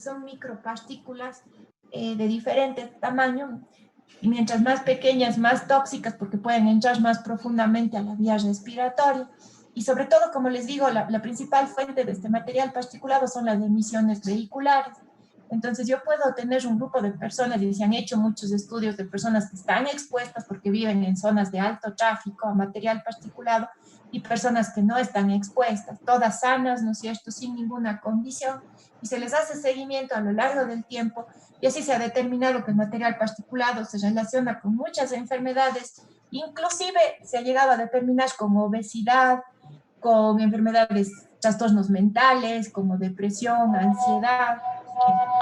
son micropartículas de diferente tamaño, y mientras más pequeñas, más tóxicas, porque pueden entrar más profundamente a la vía respiratoria. Y sobre todo, como les digo, la principal fuente de este material particulado son las emisiones vehiculares. Entonces yo puedo tener un grupo de personas, y se han hecho muchos estudios de personas que están expuestas porque viven en zonas de alto tráfico a material particulado, y personas que no están expuestas, todas sanas, ¿no es cierto?, sin ninguna condición, y se les hace seguimiento a lo largo del tiempo, y así se ha determinado que el material particulado se relaciona con muchas enfermedades, inclusive se ha llegado a determinar con obesidad, con enfermedades, trastornos mentales, como depresión, ansiedad.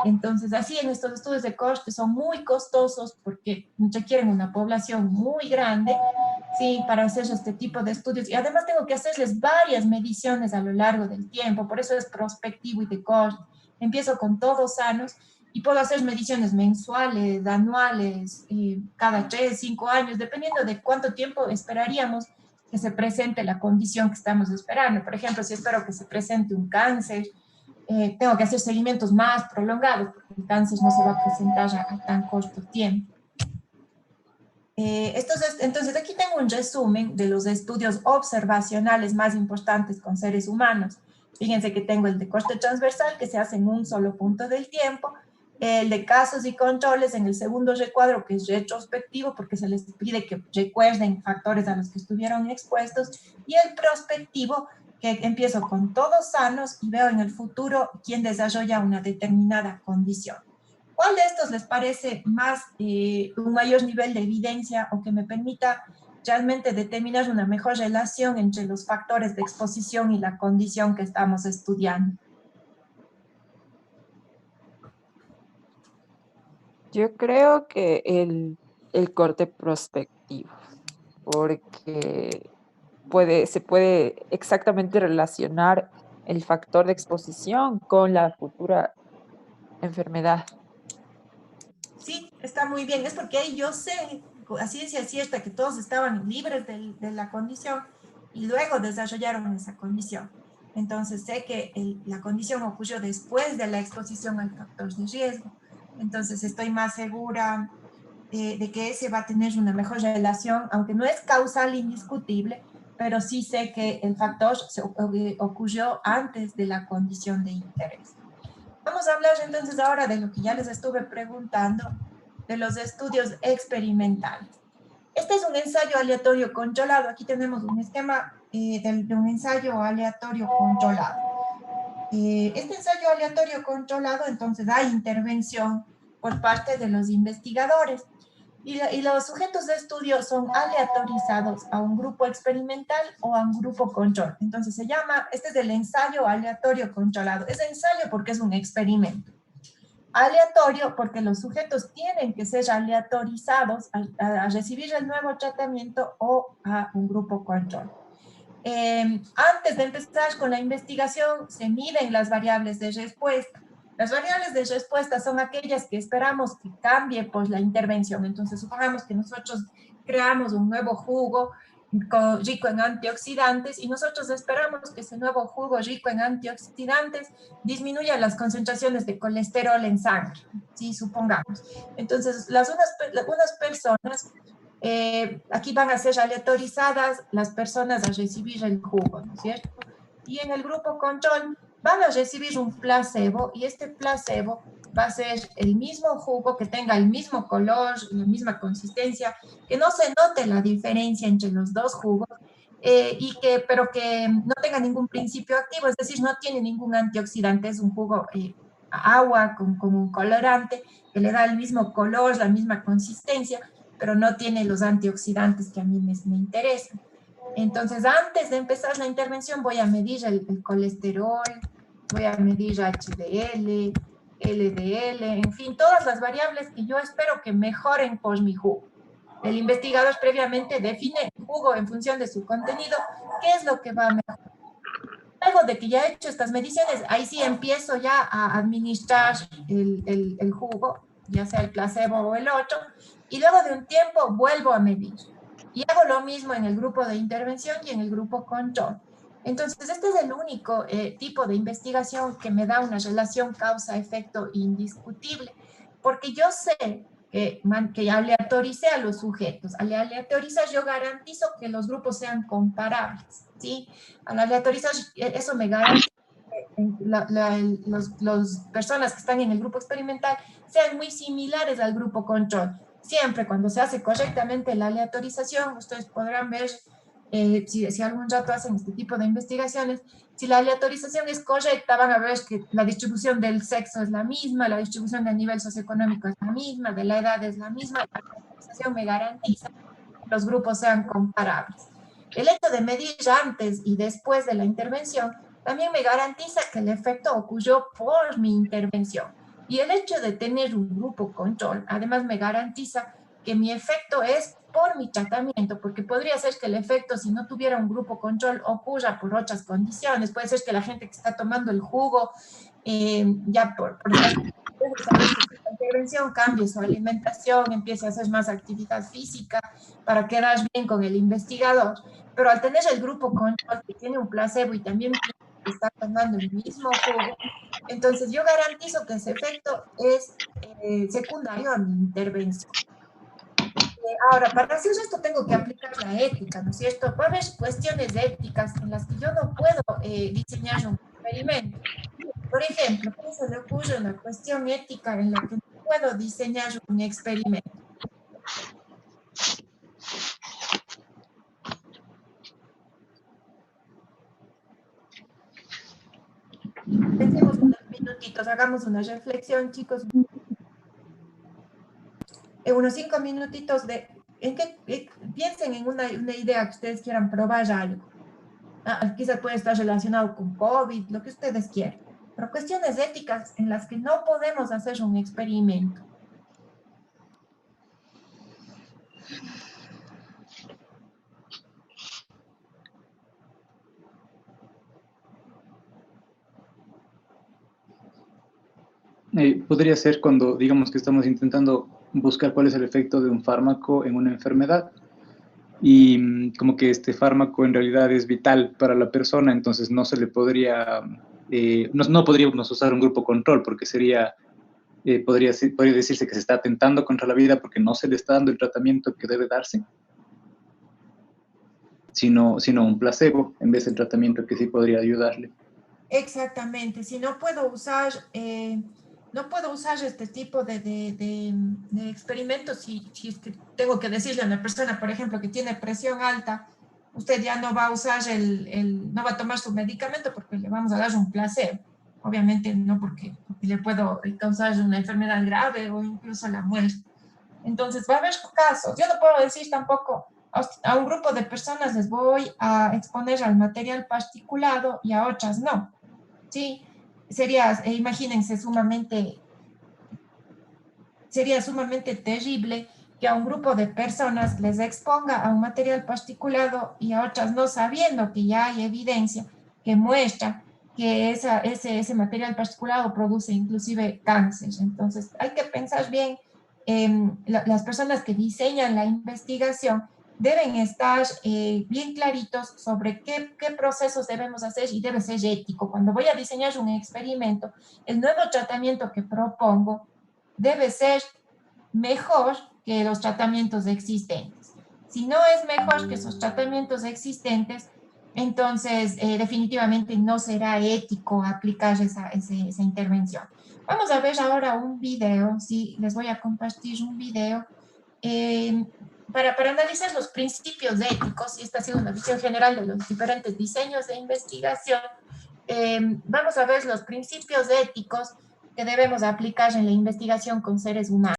Entonces, así en estos estudios de coste son muy costosos porque requieren una población muy grande, sí, para hacer este tipo de estudios. Y además tengo que hacerles varias mediciones a lo largo del tiempo, por eso es prospectivo y de coste. Empiezo con todos sanos y puedo hacer mediciones mensuales, anuales, cada 3, 5 años, dependiendo de cuánto tiempo esperaríamos que se presente la condición que estamos esperando. Por ejemplo, si espero que se presente un cáncer, tengo que hacer seguimientos más prolongados, porque el cáncer no se va a presentar a tan corto tiempo. Entonces, aquí tengo un resumen de los estudios observacionales más importantes con seres humanos. Fíjense que tengo el de coste transversal, que se hace en un solo punto del tiempo, el de casos y controles en el segundo recuadro, que es retrospectivo, porque se les pide que recuerden factores a los que estuvieron expuestos, y el prospectivo, que empiezo con todos sanos y veo en el futuro quién desarrolla una determinada condición. ¿Cuál de estos les parece más un mayor nivel de evidencia o que me permita realmente determinar una mejor relación entre los factores de exposición y la condición que estamos estudiando? Yo creo que el corte prospectivo, porque se puede exactamente relacionar el factor de exposición con la futura enfermedad. Sí, está muy bien. Es porque ahí yo sé, a ciencia cierta, que todos estaban libres de la condición y luego desarrollaron esa condición. Entonces sé que la condición ocurrió después de la exposición al factor de riesgo. Entonces estoy más segura de que ese va a tener una mejor relación, aunque no es causal indiscutible, pero sí sé que el factor ocurrió antes de la condición de interés. Vamos a hablar entonces ahora de lo que ya les estuve preguntando, de los estudios experimentales. Este es un ensayo aleatorio controlado. Aquí tenemos un esquema de un ensayo aleatorio controlado. Este ensayo aleatorio controlado, entonces hay intervención por parte de los investigadores. Y los sujetos de estudio son aleatorizados a un grupo experimental o a un grupo control. Entonces se llama, este es el ensayo aleatorio controlado. Es ensayo porque es un experimento. Aleatorio porque los sujetos tienen que ser aleatorizados a recibir el nuevo tratamiento o a un grupo control. Antes de empezar con la investigación, se miden las variables de respuesta. Las variables de respuesta son aquellas que esperamos que cambie pues, la intervención. Entonces, supongamos que nosotros creamos un nuevo jugo rico en antioxidantes y nosotros esperamos que ese nuevo jugo rico en antioxidantes disminuya las concentraciones de colesterol en sangre, ¿sí? Supongamos. Entonces, unas personas aquí van a ser aleatorizadas las personas a recibir el jugo, ¿no es cierto? Y en el grupo control van a recibir un placebo y este placebo va a ser el mismo jugo, que tenga el mismo color, la misma consistencia, que no se note la diferencia entre los dos jugos, pero que no tenga ningún principio activo, es decir, no tiene ningún antioxidante, es un jugo agua con un colorante que le da el mismo color, la misma consistencia, pero no tiene los antioxidantes que a mí me interesan. Entonces, antes de empezar la intervención, voy a medir el colesterol, voy a medir HDL, LDL, en fin, todas las variables que yo espero que mejoren por mi jugo. El investigador previamente define el jugo en función de su contenido, qué es lo que va a mejorar. Luego de que ya he hecho estas mediciones, ahí sí empiezo ya a administrar el jugo, ya sea el placebo o el otro, y luego de un tiempo vuelvo a medir. Y hago lo mismo en el grupo de intervención y en el grupo control. Entonces, este es el único tipo de investigación que me da una relación causa-efecto indiscutible, porque yo sé que aleatoricé a los sujetos. Al aleatorizar, yo garantizo que los grupos sean comparables, ¿sí? Al aleatorizar, eso me garantiza que las personas que están en el grupo experimental sean muy similares al grupo control. Siempre cuando se hace correctamente la aleatorización, ustedes podrán ver si algún rato hacen este tipo de investigaciones, si la aleatorización es correcta, van a ver que la distribución del sexo es la misma, la distribución del nivel socioeconómico es la misma, de la edad es la misma, la aleatorización me garantiza que los grupos sean comparables. El hecho de medir antes y después de la intervención también me garantiza que el efecto ocurrió por mi intervención. Y el hecho de tener un grupo control, además me garantiza que mi efecto es por mi tratamiento, porque podría ser que el efecto, si no tuviera un grupo control, ocurra por otras condiciones. Puede ser que la gente que está tomando el jugo, ya por la intervención, cambie su alimentación, empiece a hacer más actividad física para quedar bien con el investigador. Pero al tener el grupo control que tiene un placebo y también está tomando el mismo jugo, entonces yo garantizo que ese efecto es secundario a mi intervención. Ahora, para hacer esto tengo que aplicar la ética, ¿no es cierto? Va a haber cuestiones éticas en las que yo no puedo diseñar un experimento. Por ejemplo, ¿cómo se le ocurre una cuestión ética en la que no puedo diseñar un experimento? Pensemos unos minutitos, hagamos una reflexión, chicos. En unos 5 minutitos piensen en una idea que ustedes quieran probar algo. Quizás puede estar relacionado con COVID, lo que ustedes quieran. Pero cuestiones éticas en las que no podemos hacer un experimento. Podría ser cuando, digamos que estamos intentando buscar cuál es el efecto de un fármaco en una enfermedad y como que este fármaco en realidad es vital para la persona, entonces no se le podría, no podríamos usar un grupo control porque sería, podría decirse que se está atentando contra la vida porque no se le está dando el tratamiento que debe darse, sino un placebo en vez del tratamiento que sí podría ayudarle. Exactamente, si no puedo usar, no puedo usar este tipo de experimentos, si es que tengo que decirle a una persona, por ejemplo, que tiene presión alta, usted ya no va a usar no va a tomar su medicamento porque le vamos a dar un placebo. Obviamente no porque le puedo causar una enfermedad grave o incluso la muerte. Entonces va a haber casos. Yo no puedo decir tampoco a un grupo de personas les voy a exponer al material particulado y a otras no. Sí, imagínense, sería sumamente terrible que a un grupo de personas les exponga a un material particulado y a otras no, sabiendo que ya hay evidencia que muestra que ese material particulado produce inclusive cáncer. Entonces, hay que pensar bien, las personas que diseñan la investigación deben estar bien claritos sobre qué procesos debemos hacer y debe ser ético. Cuando voy a diseñar un experimento, el nuevo tratamiento que propongo debe ser mejor que los tratamientos existentes. Si no es mejor que esos tratamientos existentes, entonces definitivamente no será ético aplicar esa intervención. Vamos a ver ahora un video, sí, les voy a compartir un video para analizar los principios éticos, y esta ha sido una visión general de los diferentes diseños de investigación. Vamos a ver los principios éticos que debemos aplicar en la investigación con seres humanos.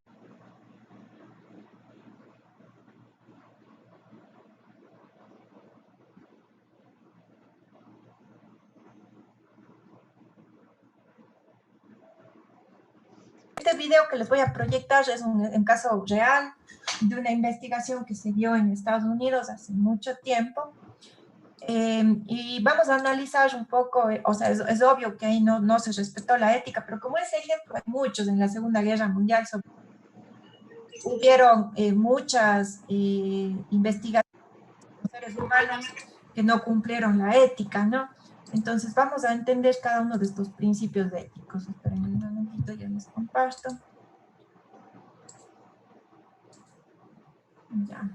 Este video que les voy a proyectar es un caso real de una investigación que se dio en Estados Unidos hace mucho tiempo. Y vamos a analizar un poco, o sea, es obvio que ahí no se respetó la ética, pero como ese ejemplo hay muchos en la Segunda Guerra Mundial, hubieron muchas investigaciones de seres humanos que no cumplieron la ética, ¿no? Entonces vamos a entender cada uno de estos principios éticos. Esperen un momentito, ya les comparto. Ya.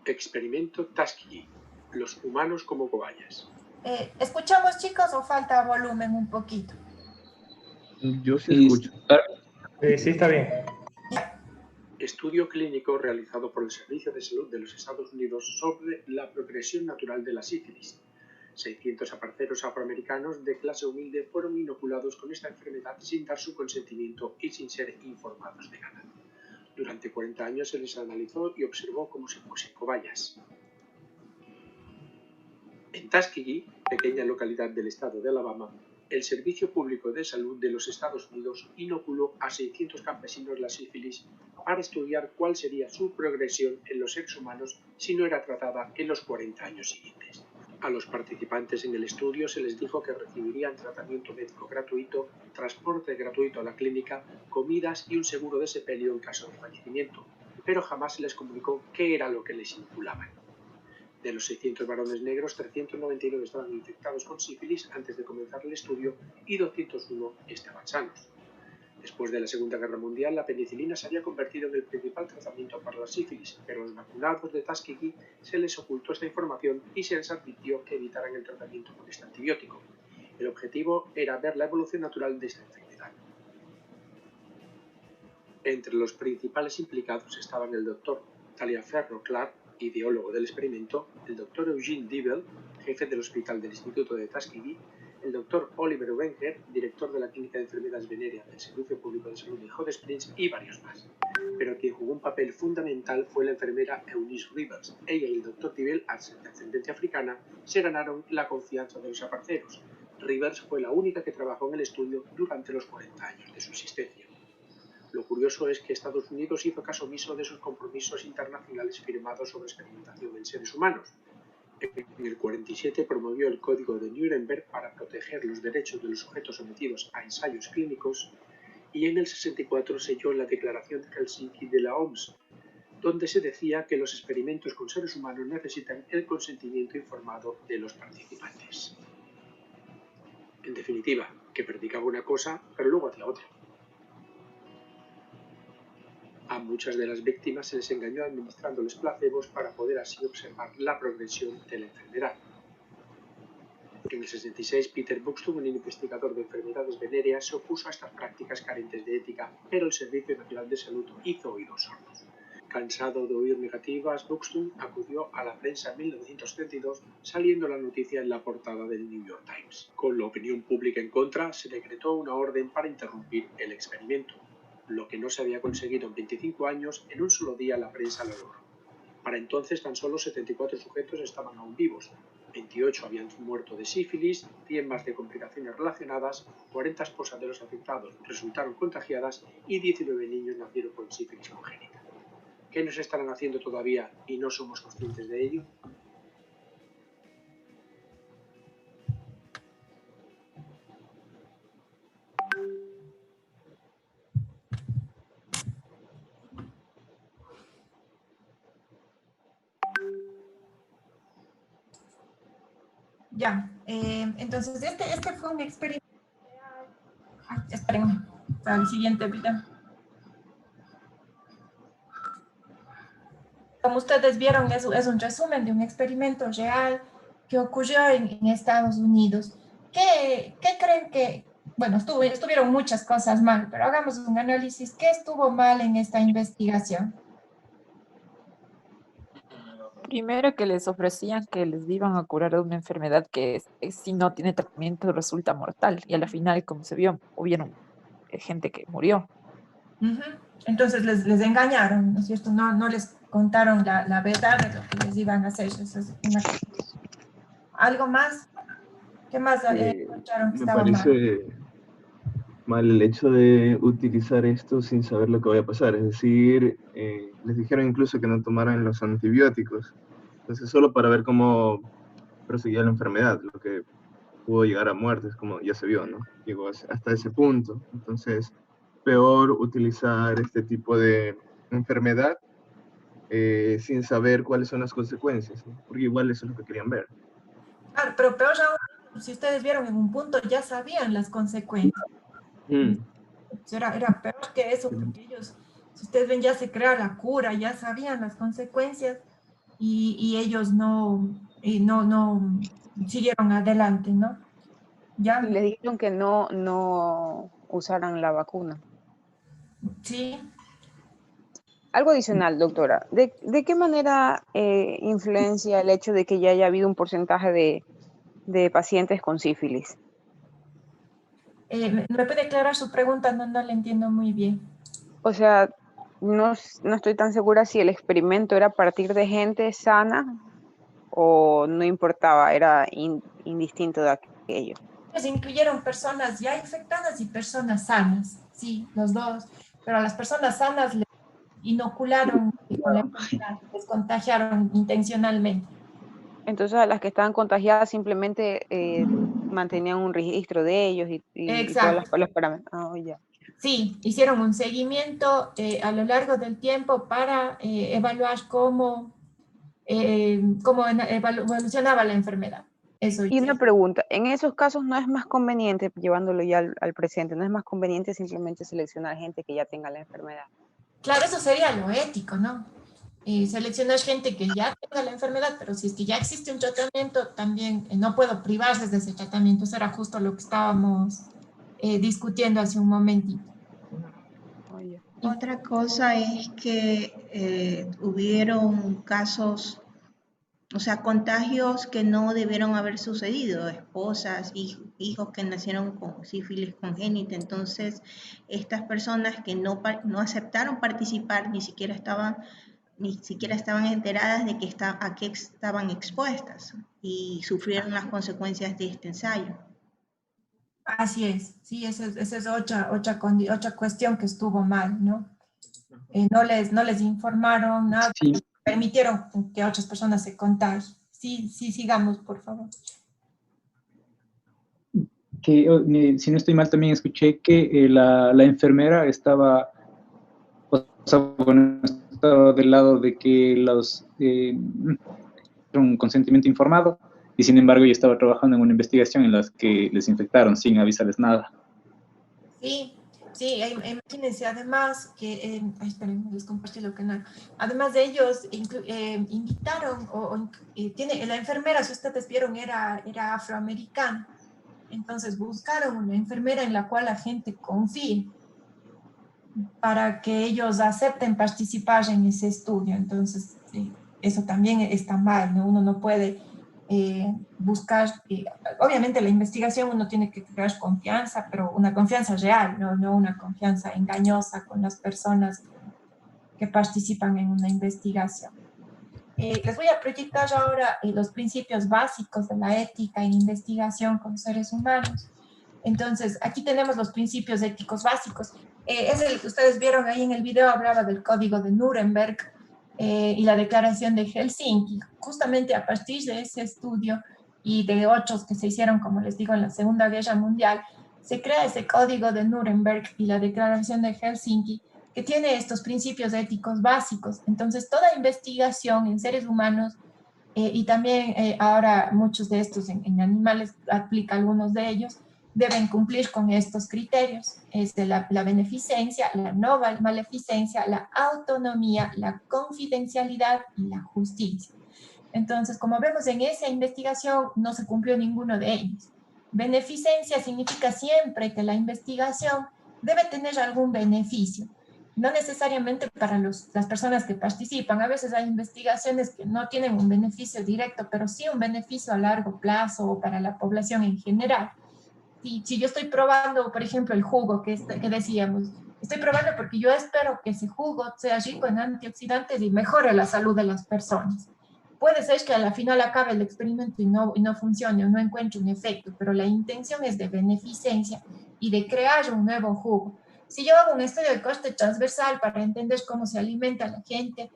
Experimento Tuskegee. Los humanos como cobayas. ¿Escuchamos, chicos, o falta volumen un poquito? Yo sí escucho. Sí, está bien. Estudio clínico realizado por el Servicio de Salud de los Estados Unidos sobre la progresión natural de la sífilis. 600 aparceros afroamericanos de clase humilde fueron inoculados con esta enfermedad sin dar su consentimiento y sin ser informados de nada. Durante 40 años se les analizó y observó como si fuesen cobayas. En Tuskegee, pequeña localidad del estado de Alabama, el Servicio Público de Salud de los Estados Unidos inoculó a 600 campesinos la sífilis para estudiar cuál sería su progresión en los seres humanos si no era tratada en los 40 años siguientes. A los participantes en el estudio se les dijo que recibirían tratamiento médico gratuito, transporte gratuito a la clínica, comidas y un seguro de sepelio en caso de fallecimiento, pero jamás se les comunicó qué era lo que les inoculaban. De los 600 varones negros, 399 estaban infectados con sífilis antes de comenzar el estudio y 201 estaban sanos. Después de la Segunda Guerra Mundial, la penicilina se había convertido en el principal tratamiento para la sífilis, pero a los vacunados de Tuskegee se les ocultó esta información y se les advirtió que evitaran el tratamiento con este antibiótico. El objetivo era ver la evolución natural de esta enfermedad. Entre los principales implicados estaban el Dr. Taliaferro Clark, ideólogo del experimento, el Dr. Eugene Debel, jefe del hospital del Instituto de Tuskegee, el Dr. Oliver Wenger, director de la Clínica de Enfermedades Venéreas del Servicio Público de Salud de Hot Springs y varios más. Pero quien jugó un papel fundamental fue la enfermera Eunice Rivers. Ella y el Dr. Debel, de ascendencia africana, se ganaron la confianza de los aparceros. Rivers fue la única que trabajó en el estudio durante los 40 años de su existencia. Lo curioso es que Estados Unidos hizo caso omiso de sus compromisos internacionales firmados sobre experimentación en seres humanos. En el 47 promovió el Código de Nuremberg para proteger los derechos de los sujetos sometidos a ensayos clínicos y en el 64 selló la Declaración de Helsinki de la OMS, donde se decía que los experimentos con seres humanos necesitan el consentimiento informado de los participantes. En definitiva, que predicaba una cosa, pero luego hacía otra. A muchas de las víctimas se les engañó administrándoles placebos para poder así observar la progresión de la enfermedad. En el 66, Peter Buxton, un investigador de enfermedades venéreas, se opuso a estas prácticas carentes de ética, pero el Servicio Nacional de Salud hizo oídos sordos. Cansado de oír negativas, Buxton acudió a la prensa en 1932, saliendo la noticia en la portada del New York Times. Con la opinión pública en contra, se decretó una orden para interrumpir el experimento. Lo que no se había conseguido en 25 años, en un solo día la prensa lo logró. Para entonces tan solo 74 sujetos estaban aún vivos, 28 habían muerto de sífilis, 100 más de complicaciones relacionadas, 40 esposas de los afectados resultaron contagiadas y 19 niños nacieron con sífilis congénita. ¿Qué nos estarán haciendo todavía y no somos conscientes de ello? Ya, entonces este fue un experimento. Esperen, para el siguiente video. Como ustedes vieron, es un resumen de un experimento real que ocurrió en Estados Unidos. ¿Qué creen que, bueno, estuvieron muchas cosas mal, pero hagamos un análisis. ¿Qué estuvo mal en esta investigación? Primero que les ofrecían que les iban a curar de una enfermedad que si no tiene tratamiento resulta mortal. Y a la final, como se vio, hubieron gente que murió. Entonces les engañaron, ¿no es cierto? No les contaron la verdad de lo que les iban a hacer. Eso es una cosa. ¿Algo más? ¿Qué más encontraron que Me estaba mal? parece mal el hecho de utilizar esto sin saber lo que vaya a pasar. Es decir, les dijeron incluso que no tomaran los antibióticos. Entonces, solo para ver cómo proseguía la enfermedad, lo que pudo llegar a muertes, como ya se vio, ¿no? Llegó hasta ese punto. Entonces, peor utilizar este tipo de enfermedad sin saber cuáles son las consecuencias, ¿no? Porque igual eso es lo que querían ver. Claro, pero peor aún, si ustedes vieron en un punto, ya sabían las consecuencias. Era peor que eso, porque ellos, si ustedes ven, ya se crea la cura, ya sabían las consecuencias y ellos no siguieron adelante, ¿no? Ya, Les dijeron que no usaran la vacuna. sí. Algo adicional, doctora. ¿De qué manera influencia el hecho de que ya haya habido un porcentaje de pacientes con sífilis? ¿Me puede aclarar su pregunta? No la entiendo muy bien. O sea, no estoy tan segura si el experimento era a partir de gente sana o no importaba, era indistinto de aquello. Pues incluyeron personas ya infectadas y personas sanas, sí, los dos, pero a las personas sanas les inocularon con la enfermedad, les contagiaron intencionalmente. Entonces a las que estaban contagiadas simplemente mantenían un registro de ellos y todas Exacto. las parámetros. Oh, ya. Sí, hicieron un seguimiento a lo largo del tiempo para evaluar cómo evolucionaba la enfermedad. Eso Y una hicieron. pregunta, en esos casos no es más conveniente, llevándolo ya al presente, no es más conveniente simplemente seleccionar gente que ya tenga la enfermedad. Claro, eso sería lo ético, ¿no? Seleccionar gente que ya tenga la enfermedad, pero si es que ya existe un tratamiento, también no puedo privarles de ese tratamiento. Eso era justo lo que estábamos discutiendo hace un momentito. Oh, ya. Otra cosa es que hubieron casos, o sea, contagios que no debieron haber sucedido, esposas, hijos que nacieron con sífilis congénita. Entonces, estas personas que no aceptaron participar ni siquiera estaban enteradas de que a qué estaban expuestas y sufrieron las consecuencias de este ensayo. Así es, sí, esa es otra cuestión que estuvo mal, ¿no? No les informaron nada, Sí, permitieron que otras personas se contagien. Sí, sigamos, por favor. que si no estoy mal también escuché que la enfermera estaba, o sea, bueno, estaba del lado de que un consentimiento informado y sin embargo yo estaba trabajando en una investigación en la que les infectaron sin avisarles nada. Sí, imagínense además que, esperen, les compartí lo que no. Además de ellos, invitaron, la enfermera, si ustedes vieron, era afroamericana. Entonces buscaron una enfermera en la cual la gente confíe para que ellos acepten participar en ese estudio. Entonces, eso también está mal, ¿no? Uno no puede buscar, obviamente la investigación uno tiene que crear confianza, pero una confianza real, no una confianza engañosa con las personas que participan en una investigación. Les voy a proyectar ahora los principios básicos de la ética en investigación con seres humanos. Entonces, aquí tenemos los principios éticos básicos. Es el que ustedes vieron ahí en el video, hablaba del código de Nuremberg y la declaración de Helsinki. Justamente a partir de ese estudio y de otros que se hicieron, como les digo, en la Segunda Guerra Mundial, se crea ese código de Nuremberg y la declaración de Helsinki, que tiene estos principios éticos básicos. Entonces, toda investigación en seres humanos y también ahora muchos de estos en animales, aplica algunos de ellos, deben cumplir con estos criterios. Es de la beneficencia, la no maleficencia, la autonomía, la confidencialidad y la justicia. Entonces, como vemos en esa investigación, no se cumplió ninguno de ellos. Beneficencia significa siempre que la investigación debe tener algún beneficio, no necesariamente para las personas que participan. A veces hay investigaciones que no tienen un beneficio directo, pero sí un beneficio a largo plazo o para la población en general. Si yo estoy probando, por ejemplo, el jugo que decíamos, estoy probando porque yo espero que ese jugo sea rico en antioxidantes y mejore la salud de las personas. Puede ser que a la final acabe el experimento y no funcione o no encuentre un efecto, pero la intención es de beneficencia y de crear un nuevo jugo. Si yo hago un estudio de coste transversal para entender cómo se alimenta la gente,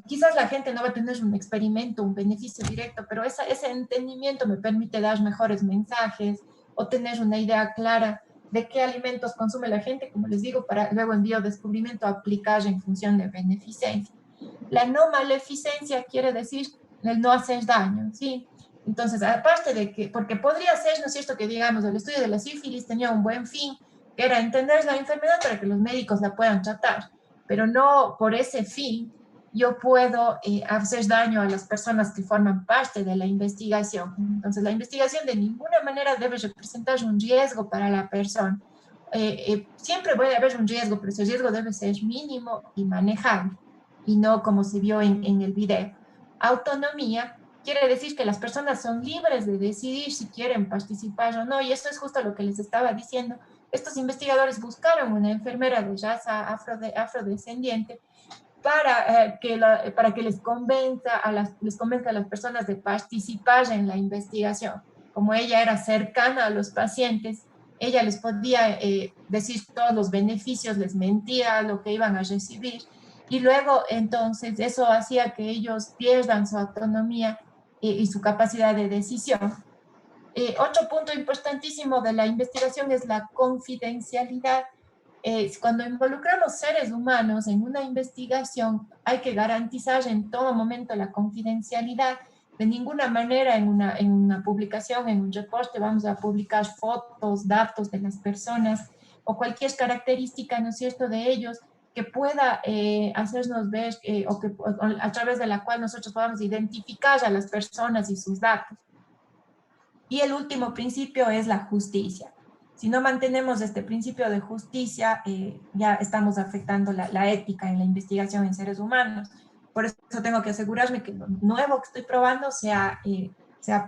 quizás la gente no va a tener un experimento, un beneficio directo, pero ese entendimiento me permite dar mejores mensajes o tener una idea clara de qué alimentos consume la gente, como les digo, para luego en biodescubrimiento aplicar en función de beneficencia. La no maleficencia quiere decir el no hacer daño, ¿sí? Entonces, aparte de que, porque podría ser, ¿no es cierto?, que digamos, el estudio de la sífilis tenía un buen fin, que era entender la enfermedad para que los médicos la puedan tratar, pero no por ese fin yo puedo hacer daño a las personas que forman parte de la investigación. Entonces, la investigación de ninguna manera debe representar un riesgo para la persona. Siempre puede haber un riesgo, pero ese riesgo debe ser mínimo y manejable, y no como se vio en el video. Autonomía quiere decir que las personas son libres de decidir si quieren participar o no, y eso es justo lo que les estaba diciendo. Estos investigadores buscaron una enfermera de raza afrodescendiente para que les convenza a las personas de participar en la investigación. Como ella era cercana a los pacientes, ella les podía decir todos los beneficios, les mentía lo que iban a recibir, y luego entonces eso hacía que ellos pierdan su autonomía y su capacidad de decisión. Otro punto importantísimo de la investigación es la confidencialidad. Cuando involucramos seres humanos en una investigación, hay que garantizar en todo momento la confidencialidad. De ninguna manera en una publicación, en un reporte, vamos a publicar fotos, datos de las personas o cualquier característica, ¿no es cierto?, de ellos que pueda hacernos ver o a través de la cual nosotros podamos identificar a las personas y sus datos. Y el último principio es la justicia. Si no mantenemos este principio de justicia, ya estamos afectando la ética en la investigación en seres humanos. Por eso tengo que asegurarme que lo nuevo que estoy probando sea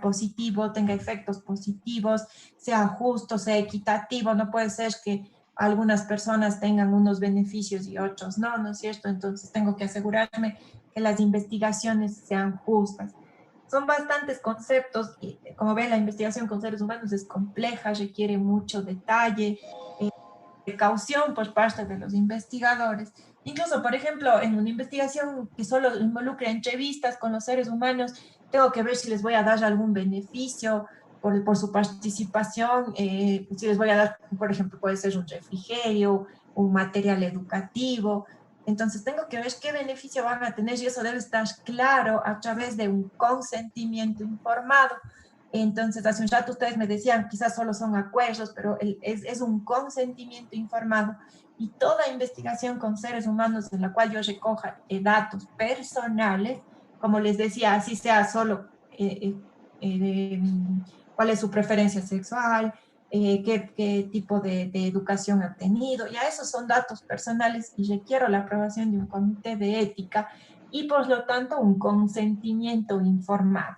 positivo, tenga efectos positivos, sea justo, sea equitativo. No puede ser que algunas personas tengan unos beneficios y otros no, ¿no es cierto? Entonces tengo que asegurarme que las investigaciones sean justas. Son bastantes conceptos y, como ven, la investigación con seres humanos es compleja, requiere mucho detalle, precaución por parte de los investigadores. Incluso, por ejemplo, en una investigación que solo involucre entrevistas con los seres humanos, tengo que ver si les voy a dar algún beneficio por su participación, si les voy a dar, por ejemplo, puede ser un refrigerio, un material educativo. Entonces tengo que ver qué beneficio van a tener y eso debe estar claro a través de un consentimiento informado. Entonces, hace un rato ustedes me decían, quizás solo son acuerdos, pero es un consentimiento informado. Y toda investigación con seres humanos en la cual yo recoja datos personales, como les decía, así sea solo cuál es su preferencia sexual, qué tipo de educación ha tenido, ya esos son datos personales y requiero la aprobación de un comité de ética y por lo tanto un consentimiento informado.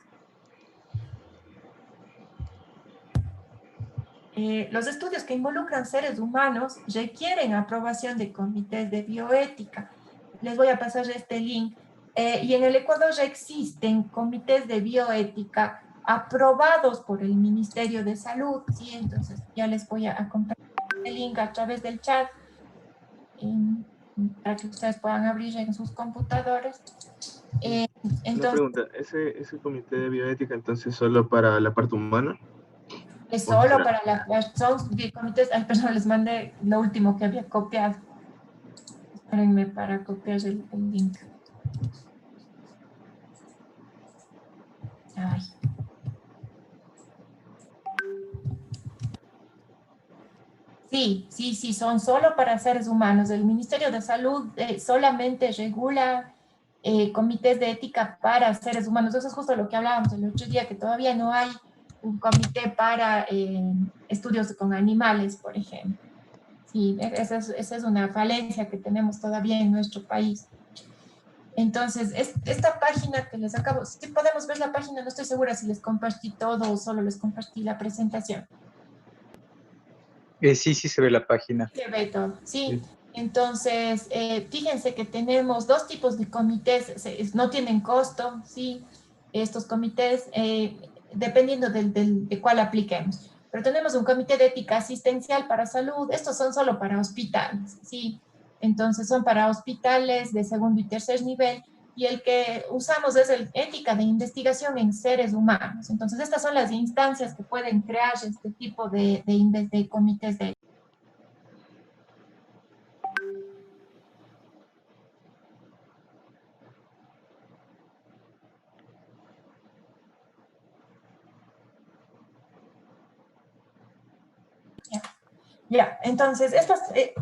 Los estudios que involucran seres humanos requieren aprobación de comités de bioética. Les voy a pasar este link. Y en el Ecuador ya existen comités de bioética aprobados por el Ministerio de Salud, ¿sí? Entonces ya les voy a compartir el link a través del chat para que ustedes puedan abrir en sus computadores. Entonces, una pregunta, ¿ese comité de bioética entonces solo para la parte humana? Es solo para son comités. Al personal les mandé lo último que había copiado. Espérenme para copiar el link. Ay. Sí, son solo para seres humanos. El Ministerio de Salud solamente regula comités de ética para seres humanos. Eso es justo lo que hablábamos el otro día, que todavía no hay un comité para estudios con animales, por ejemplo. Sí, esa es una falencia que tenemos todavía en nuestro país. Entonces, esta página que les acabo, si podemos ver la página, no estoy segura si les compartí todo o solo les compartí la presentación. Sí se ve la página. Se ve todo, sí. Entonces, fíjense que tenemos dos tipos de comités, no tienen costo, sí, estos comités, dependiendo de cuál apliquemos. Pero tenemos un comité de ética asistencial para salud, estos son solo para hospitales, sí. Entonces, son para hospitales de segundo y tercer nivel, y el que usamos es el ética de investigación en seres humanos. Entonces, estas son las instancias que pueden crear este tipo de comités de ética. Ya, entonces,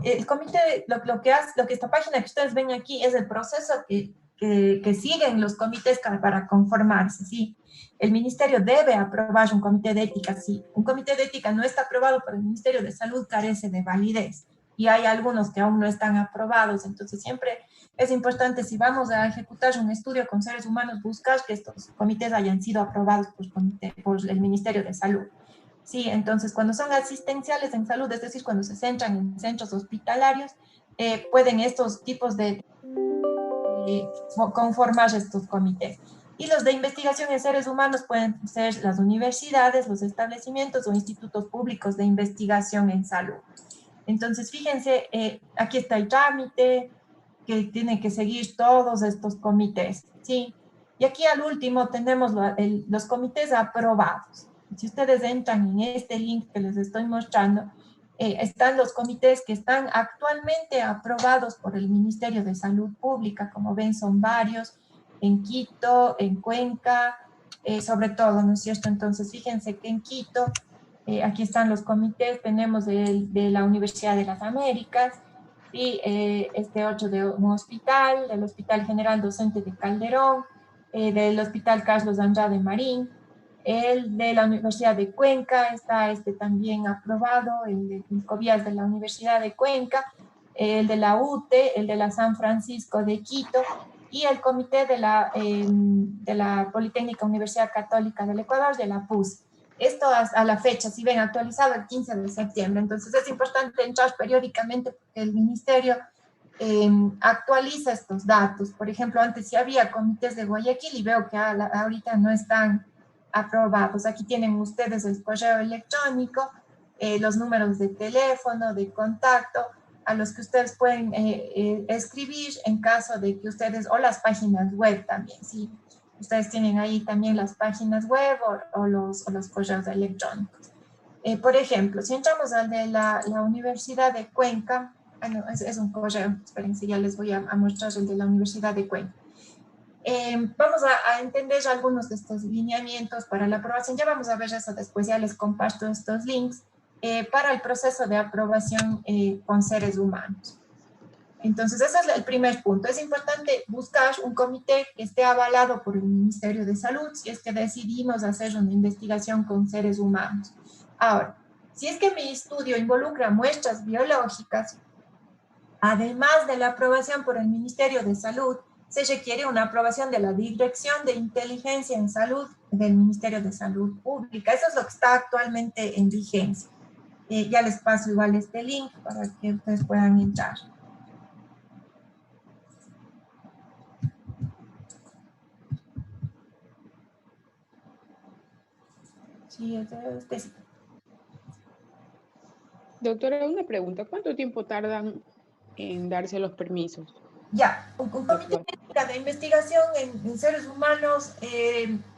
el comité, lo que hace, lo que esta página que ustedes ven aquí es el proceso que siguen los comités para conformarse, ¿sí? El ministerio debe aprobar un comité de ética, sí. Un comité de ética no está aprobado por el Ministerio de Salud, carece de validez. Y hay algunos que aún no están aprobados, entonces siempre es importante, si vamos a ejecutar un estudio con seres humanos, buscar que estos comités hayan sido aprobados por el Ministerio de Salud. Sí, entonces cuando son asistenciales en salud, es decir, cuando se centran en centros hospitalarios, pueden estos tipos de conformar estos comités. Y los de investigación en seres humanos pueden ser las universidades, los establecimientos o institutos públicos de investigación en salud. Entonces, fíjense, aquí está el trámite que tiene que seguir todos estos comités, ¿sí? Y aquí al último tenemos los comités aprobados. Si ustedes entran en este link que les estoy mostrando, están los comités que están actualmente aprobados por el Ministerio de Salud Pública. Como ven, son varios, en Quito, en Cuenca, sobre todo, ¿no es cierto? Entonces, fíjense que en Quito, aquí están los comités, tenemos de la Universidad de las Américas, y este otro de un hospital, del Hospital General Docente de Calderón, del Hospital Carlos Andrade Marín, el de la Universidad de Cuenca, está también aprobado, el de Covías de la Universidad de Cuenca, el de la UTE, el de la San Francisco de Quito, y el comité de la Politécnica Universidad Católica del Ecuador, de la PUS. Esto a la fecha, si ven, actualizado el 15 de septiembre. Entonces es importante entrar periódicamente porque el ministerio actualiza estos datos. Por ejemplo, antes sí había comités de Guayaquil y veo que ahorita no están aprobados. Aquí tienen ustedes el correo electrónico, los números de teléfono, de contacto, a los que ustedes pueden escribir en caso de que ustedes, o las páginas web también, ¿sí? Ustedes tienen ahí también las páginas web o los correos electrónicos. Por ejemplo, si entramos al de la Universidad de Cuenca, no, es un correo, esperen si ya les voy a mostrar el de la Universidad de Cuenca. Vamos a entender algunos de estos lineamientos para la aprobación. Ya vamos a ver eso después, ya les comparto estos links para el proceso de aprobación con seres humanos. Entonces, ese es el primer punto. Es importante buscar un comité que esté avalado por el Ministerio de Salud si es que decidimos hacer una investigación con seres humanos. Ahora, si es que mi estudio involucra muestras biológicas, además de la aprobación por el Ministerio de Salud, se requiere una aprobación de la Dirección de Inteligencia en Salud del Ministerio de Salud Pública. Eso es lo que está actualmente en vigencia. Ya les paso igual este link para que ustedes puedan entrar. Sí, sí. Doctora, una pregunta. ¿Cuánto tiempo tardan en darse los permisos? Ya, un comité de investigación en seres humanos,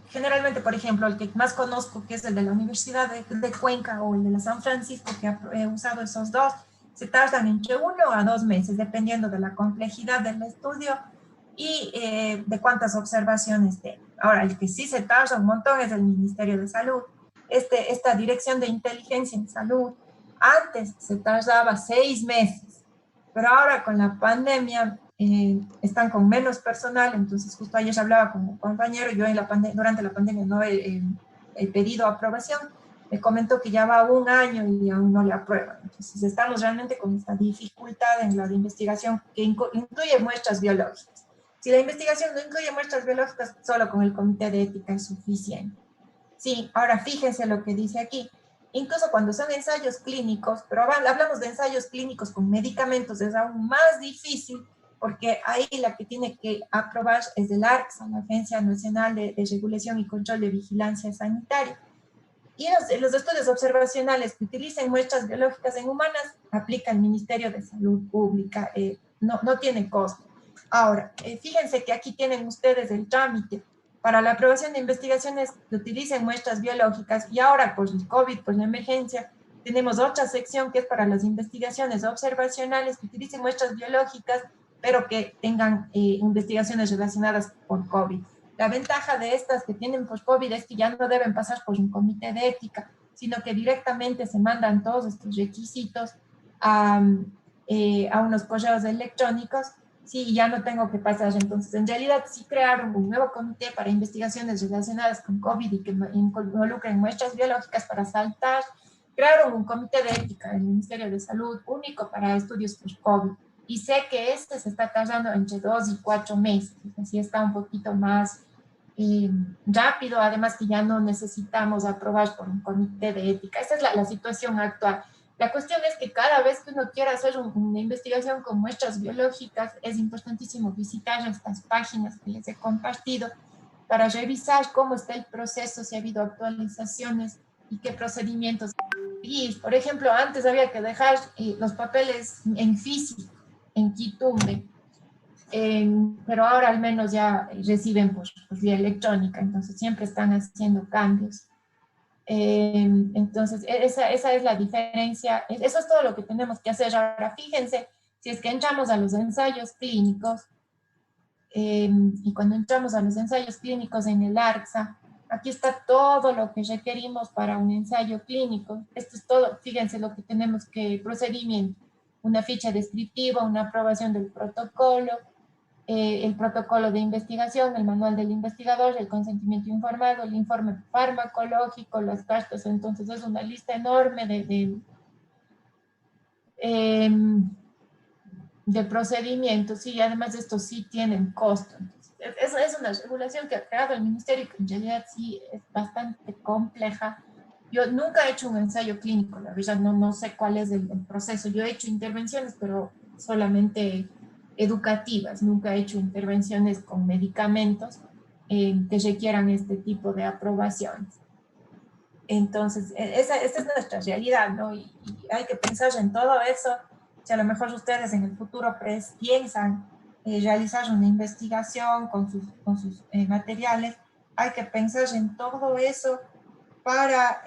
generalmente, por ejemplo, el que más conozco, que es el de la Universidad de Cuenca o el de la San Francisco, que he usado esos dos, se tardan entre 1 a 2 meses, dependiendo de la complejidad del estudio y de cuántas observaciones tiene. Ahora, el que sí se tarda un montón es el Ministerio de Salud. Esta Dirección de Inteligencia en Salud, antes se tardaba 6 meses, pero ahora con la pandemia están con menos personal. Entonces justo ayer hablaba con un compañero, yo durante la pandemia no he pedido aprobación, me comentó que ya va 1 año y aún no le aprueban. Entonces estamos realmente con esta dificultad en la investigación que incluye muestras biológicas. Si la investigación no incluye muestras biológicas, solo con el comité de ética es suficiente. Sí, ahora fíjense lo que dice aquí. Incluso cuando son ensayos clínicos, pero hablamos de ensayos clínicos con medicamentos, es aún más difícil porque ahí la que tiene que aprobar es el ARCSA, la Agencia Nacional de Regulación y Control de Vigilancia Sanitaria. Y los estudios observacionales que utilicen muestras biológicas en humanas aplica el Ministerio de Salud Pública, no tiene costo. Ahora, fíjense que aquí tienen ustedes el trámite para la aprobación de investigaciones que utilicen muestras biológicas, y ahora por el COVID, por la emergencia, tenemos otra sección que es para las investigaciones observacionales que utilicen muestras biológicas, pero que tengan investigaciones relacionadas con COVID. La ventaja de estas que tienen post-COVID es que ya no deben pasar por un comité de ética, sino que directamente se mandan todos estos requisitos a unos correos electrónicos. Sí, ya no tengo que pasar. Entonces, en realidad, sí crearon un nuevo comité para investigaciones relacionadas con COVID y que involucren muestras biológicas para saltar. Crearon un comité de ética del Ministerio de Salud único para estudios post-COVID. Y sé que este se está tardando entre 2 y 4 meses. Así está un poquito más rápido, además que ya no necesitamos aprobar por un comité de ética. Esa es la situación actual. La cuestión es que cada vez que uno quiera hacer una investigación con muestras biológicas, es importantísimo visitar estas páginas que les he compartido para revisar cómo está el proceso, si ha habido actualizaciones y qué procedimientos seguir. Por ejemplo, antes había que dejar los papeles en físico, en quitumbe, pero ahora al menos ya reciben por vía electrónica, entonces siempre están haciendo cambios. Entonces, esa es la diferencia. Eso es todo lo que tenemos que hacer. Ahora, fíjense, si es que entramos a los ensayos clínicos, y cuando entramos a los ensayos clínicos en el ARCSA, aquí está todo lo que requerimos para un ensayo clínico. Esto es todo, fíjense lo que tenemos que procedimiento. Una ficha descriptiva, una aprobación del protocolo, el protocolo de investigación, el manual del investigador, el consentimiento informado, el informe farmacológico, las cartas. Entonces es una lista enorme de procedimientos, y además estos sí tienen costo. Entonces, es una regulación que ha creado el ministerio, que en realidad sí es bastante compleja. Yo nunca he hecho un ensayo clínico, la verdad no sé cuál es el proceso. Yo he hecho intervenciones, pero solamente educativas, nunca he hecho intervenciones con medicamentos que requieran este tipo de aprobaciones. Entonces, esta es nuestra realidad, ¿no? Y hay que pensar en todo eso. Si a lo mejor ustedes en el futuro piensan realizar una investigación con sus materiales, hay que pensar en todo eso para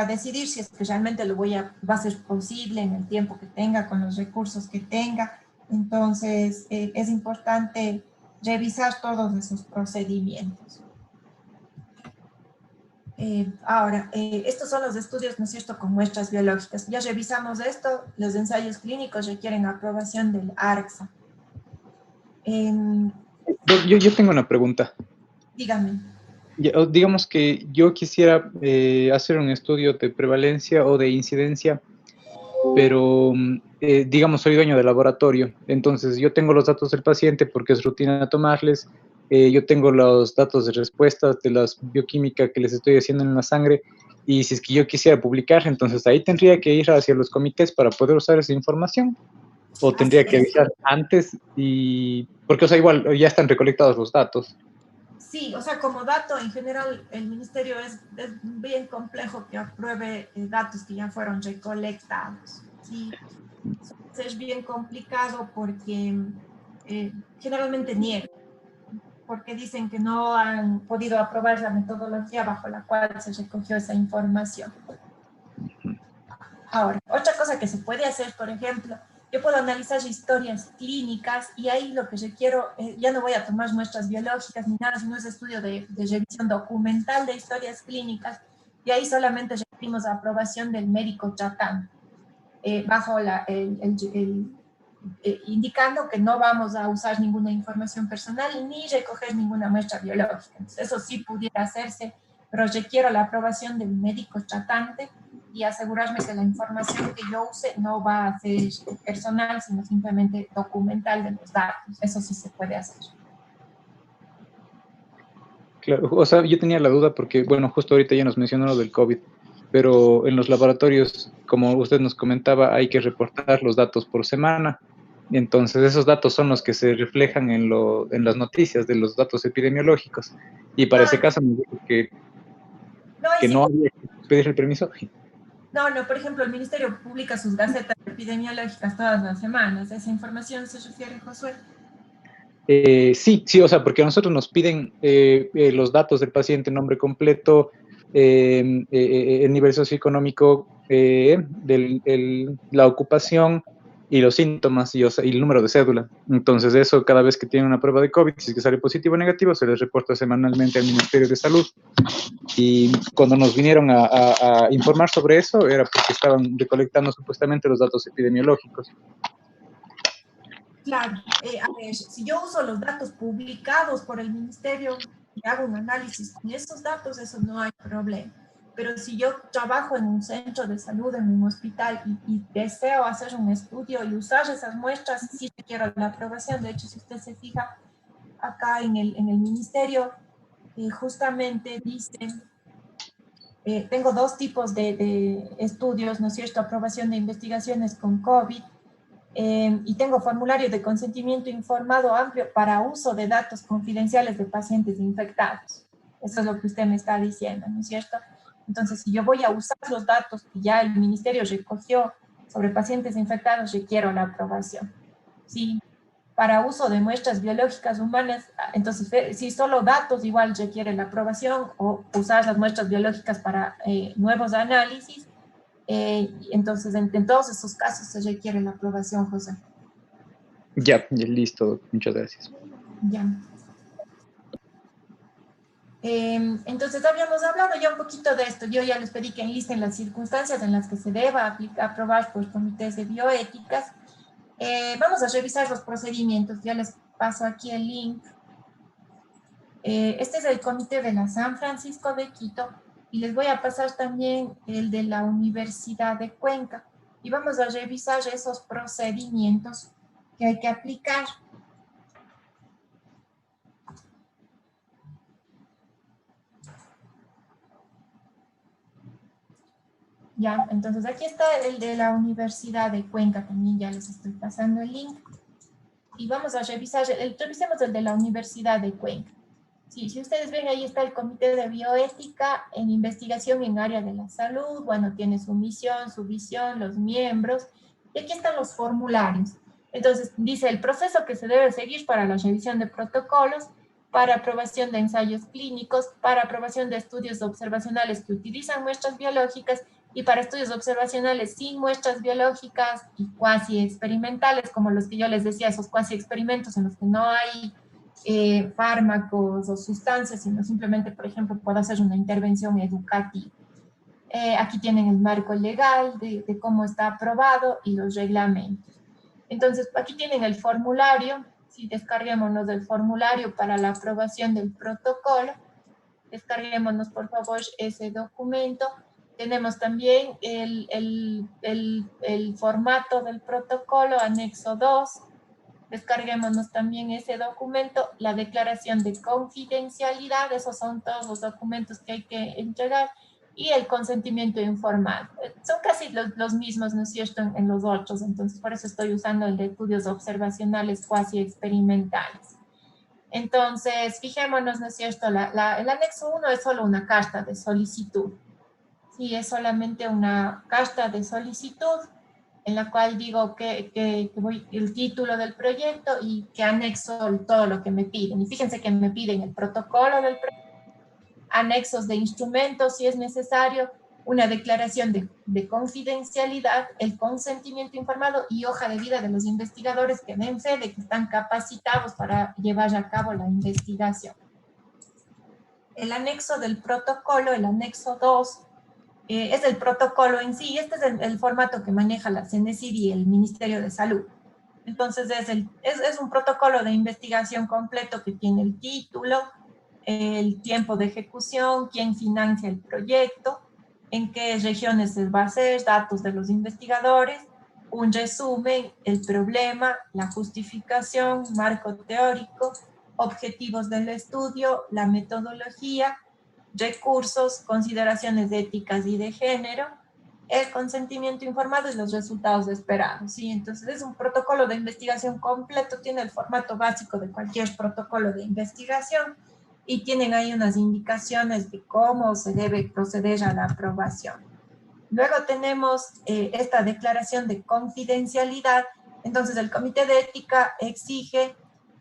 decidir si es que realmente va a ser posible en el tiempo que tenga, con los recursos que tenga. Entonces, es importante revisar todos esos procedimientos. Ahora, estos son los estudios, ¿no es cierto?, con muestras biológicas. Ya revisamos esto, los ensayos clínicos requieren aprobación del ARCSA. Yo tengo una pregunta. Dígame. Digamos que yo quisiera hacer un estudio de prevalencia o de incidencia, pero digamos soy dueño de laboratorio, entonces yo tengo los datos del paciente porque es rutina tomarles, yo tengo los datos de respuestas de la bioquímica que les estoy haciendo en la sangre, y si es que yo quisiera publicar, entonces ahí tendría que ir hacia los comités para poder usar esa información, o tendría que avisar antes, porque o sea, igual ya están recolectados los datos. Sí, o sea, como dato, en general, el ministerio es bien complejo que apruebe datos que ya fueron recolectados. Sí, es bien complicado porque generalmente niegan, porque dicen que no han podido aprobar la metodología bajo la cual se recogió esa información. Ahora, otra cosa que se puede hacer, por ejemplo, yo puedo analizar historias clínicas, y ahí lo que yo quiero, ya no voy a tomar muestras biológicas ni nada, sino es estudio de revisión documental de historias clínicas, y ahí solamente requerimos la aprobación del médico tratante, bajo indicando que no vamos a usar ninguna información personal ni recoger ninguna muestra biológica. Entonces, eso sí pudiera hacerse, pero requiero la aprobación del médico tratante y asegurarme que la información que yo use no va a ser personal, sino simplemente documental de los datos. Eso sí se puede hacer. Claro, o sea, yo tenía la duda porque, bueno, justo ahorita ya nos mencionó lo del COVID, pero en los laboratorios, como usted nos comentaba, hay que reportar los datos por semana. Entonces, esos datos son los que se reflejan en las noticias de los datos epidemiológicos. Y para ese caso me dijo que no había que pedir el permiso. No, por ejemplo, el Ministerio publica sus gacetas epidemiológicas todas las semanas. ¿Esa información se refiere, Josué? Sí, o sea, porque a nosotros nos piden los datos del paciente, nombre completo, el nivel socioeconómico, la ocupación y los síntomas y el número de cédula. Entonces, eso cada vez que tiene una prueba de COVID, si es que sale positivo o negativo, se les reporta semanalmente al Ministerio de Salud. Y cuando nos vinieron a informar sobre eso, era porque estaban recolectando supuestamente los datos epidemiológicos. Claro, a ver, si yo uso los datos publicados por el ministerio y hago un análisis con esos datos, eso no hay problema. Pero si yo trabajo en un centro de salud, en un hospital y deseo hacer un estudio y usar esas muestras, sí requiero la aprobación. De hecho, si usted se fija acá en el ministerio, justamente dice, tengo dos tipos de estudios, ¿no es cierto? Aprobación de investigaciones con COVID. Y tengo formulario de consentimiento informado amplio para uso de datos confidenciales de pacientes infectados. Eso es lo que usted me está diciendo, ¿no es cierto? Entonces, si yo voy a usar los datos que ya el ministerio recogió sobre pacientes infectados, requiero la aprobación. Sí, para uso de muestras biológicas humanas, entonces, si solo datos igual requiere la aprobación o usar las muestras biológicas para nuevos análisis, entonces, en todos esos casos se requiere la aprobación, José. Ya, listo, muchas gracias. Ya. Entonces, habíamos hablado ya un poquito de esto. Yo ya les pedí que enlisten las circunstancias en las que se deba aprobar por comités de bioéticas. Vamos a revisar los procedimientos. Ya les paso aquí el link. Este es el comité de la San Francisco de Quito. Y les voy a pasar también el de la Universidad de Cuenca. Y vamos a revisar esos procedimientos que hay que aplicar. Ya, entonces aquí está el de la Universidad de Cuenca, también ya les estoy pasando el link. Y vamos a revisar, revisemos el de la Universidad de Cuenca. Sí, si ustedes ven, ahí está el Comité de Bioética en Investigación en Área de la Salud. Bueno, tiene su misión, su visión, los miembros. Y aquí están los formularios. Entonces, dice el proceso que se debe seguir para la revisión de protocolos, para aprobación de ensayos clínicos, para aprobación de estudios observacionales que utilizan muestras biológicas y para estudios observacionales sin muestras biológicas y cuasi experimentales, como los que yo les decía, esos cuasi experimentos en los que no hay fármacos o sustancias, sino simplemente, por ejemplo, puedo hacer una intervención educativa. Aquí tienen el marco legal de cómo está aprobado y los reglamentos. Entonces, aquí tienen el formulario. Si descarguémonos del formulario para la aprobación del protocolo, descarguémonos, por favor, ese documento. Tenemos también el formato del protocolo, anexo 2. Descarguémonos también ese documento, la declaración de confidencialidad, esos son todos los documentos que hay que entregar, y el consentimiento informado. Son casi los mismos, ¿no es cierto?, en los otros, entonces por eso estoy usando el de estudios observacionales cuasi experimentales. Entonces, fijémonos, ¿no es cierto?, el anexo 1 es solo una carta de solicitud. Sí, es solamente una carta de solicitud en la cual digo que voy el título del proyecto y que anexo todo lo que me piden. Y fíjense que me piden el protocolo del proyecto, anexos de instrumentos si es necesario, una declaración de confidencialidad, el consentimiento informado y hoja de vida de los investigadores que den fe de que están capacitados para llevar a cabo la investigación. El anexo del protocolo, el anexo 2, es el protocolo en sí. Este es el formato que maneja la CENESID y el Ministerio de Salud. Entonces es un protocolo de investigación completo que tiene el título, el tiempo de ejecución, quién financia el proyecto, en qué regiones se va a hacer, datos de los investigadores, un resumen, el problema, la justificación, marco teórico, objetivos del estudio, la metodología, recursos, consideraciones éticas y de género, el consentimiento informado y los resultados esperados. ¿Sí? Entonces es un protocolo de investigación completo, tiene el formato básico de cualquier protocolo de investigación y tienen ahí unas indicaciones de cómo se debe proceder a la aprobación. Luego tenemos esta declaración de confidencialidad. Entonces, el Comité de Ética exige